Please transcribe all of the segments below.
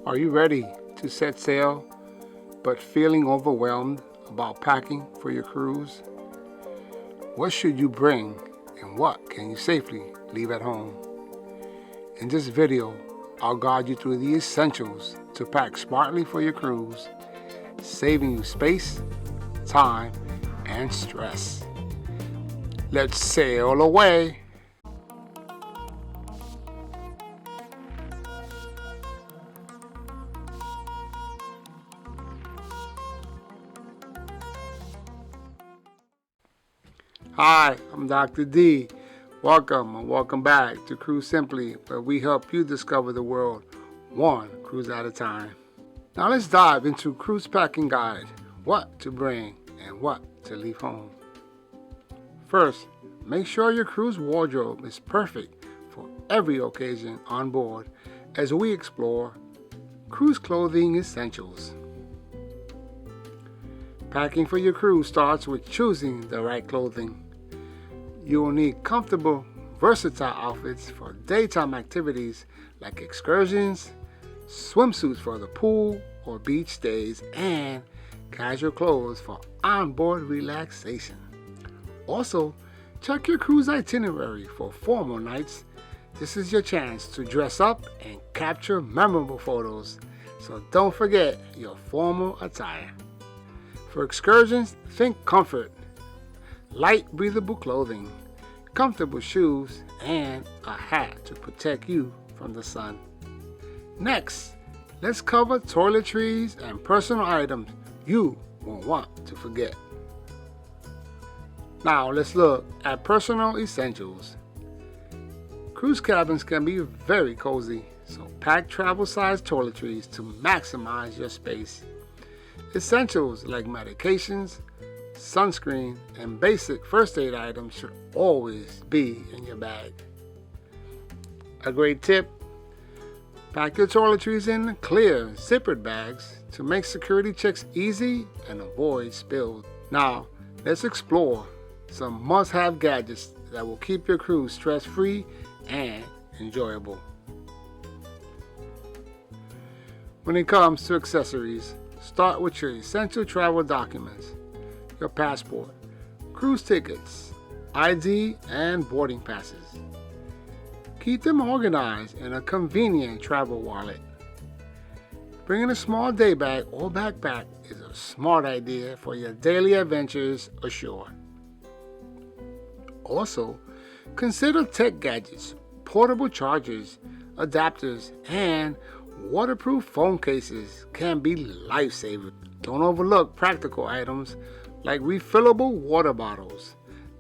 Are you ready to set sail, but feeling overwhelmed about packing for your cruise? What should you bring and what can you safely leave at home? In this video, I'll guide you through the essentials to pack smartly for your cruise, saving you space, time, and stress. Let's sail away! Hi, I'm Dr. D. Welcome and welcome back to Cruise Simply, where we help you discover the world one cruise at a time. Now let's dive into Cruise Packing Guide, what to bring and what to leave home. First, make sure your cruise wardrobe is perfect for every occasion on board as we explore cruise clothing essentials. Packing for your cruise starts with choosing the right clothing. You will need comfortable, versatile outfits for daytime activities like excursions, swimsuits for the pool or beach days, and casual clothes for onboard relaxation. Also, check your cruise itinerary for formal nights. This is your chance to dress up and capture memorable photos, so don't forget your formal attire. For excursions, think comfort, light breathable clothing, comfortable shoes, and a hat to protect you from the sun. Next, let's cover toiletries and personal items you won't want to forget. Now let's look at personal essentials. Cruise cabins can be very cozy, so pack travel-sized toiletries to maximize your space. Essentials like medications, sunscreen, and basic first aid items should always be in your bag. A great tip: pack your toiletries in clear zippered bags to make security checks easy and avoid spills. Now, let's explore some must-have gadgets that will keep your cruise stress-free and enjoyable. When it comes to accessories, start with your essential travel documents: your passport, cruise tickets, ID, and boarding passes. Keep them organized in a convenient travel wallet. Bringing a small day bag or backpack is a smart idea for your daily adventures ashore. Also, consider tech gadgets, portable chargers, adapters, and waterproof phone cases can be lifesavers. Don't overlook practical items like refillable water bottles,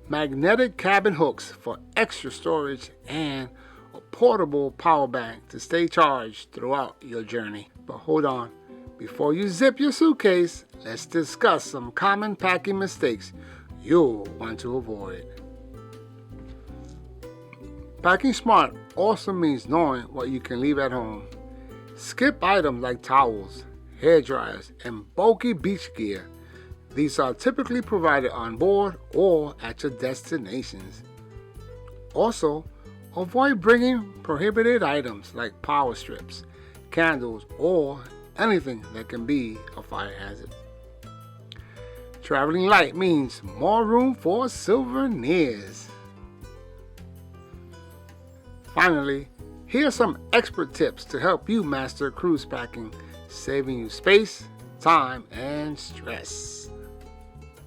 magnetic cabin hooks for extra storage, and a portable power bank to stay charged throughout your journey. But hold on, before you zip your suitcase, let's discuss some common packing mistakes you'll want to avoid. Packing smart also means knowing what you can leave at home. Skip items like towels, hair dryers, and bulky beach gear. These are typically provided on board or at your destinations. Also, avoid bringing prohibited items like power strips, candles, or anything that can be a fire hazard. Traveling light means more room for souvenirs. Finally, here are some expert tips to help you master cruise packing, saving you space, time, and stress.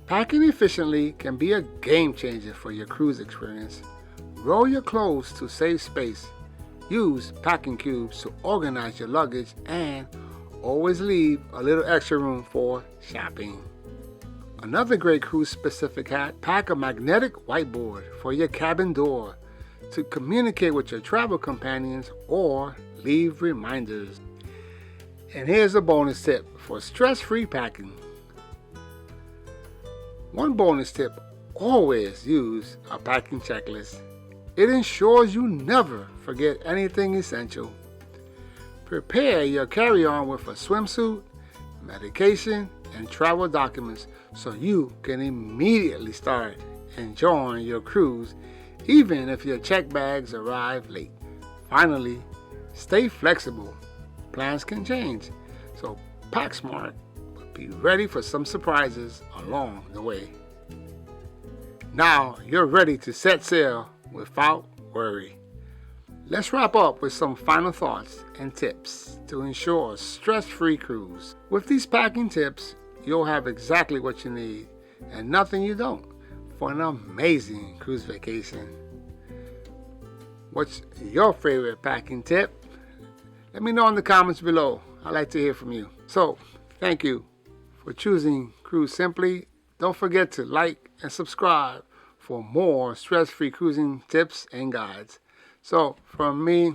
Packing efficiently can be a game changer for your cruise experience. Roll your clothes to save space. Use packing cubes to organize your luggage, and always leave a little extra room for shopping. Another great cruise-specific hack: pack a magnetic whiteboard for your cabin door to communicate with your travel companions or leave reminders. And here's a bonus tip for stress-free packing. One bonus tip: always use a packing checklist. It ensures you never forget anything essential. Prepare your carry-on with a swimsuit, medication, and travel documents so you can immediately start enjoying your cruise, even if your check bags arrive late. Finally, stay flexible. plans can change. So pack smart, but be ready for some surprises along the way. Now you're ready to set sail without worry. Let's wrap up with some final thoughts and tips to ensure a stress-free cruise. With these packing tips, you'll have exactly what you need and nothing you don't for an amazing cruise vacation. What's your favorite packing tip? Let me know in the comments below. I'd like to hear from you. So, thank you for choosing Cruise Simply. Don't forget to like and subscribe for more stress-free cruising tips and guides. So, from me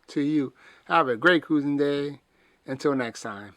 to you, have a great cruising day. Until next time.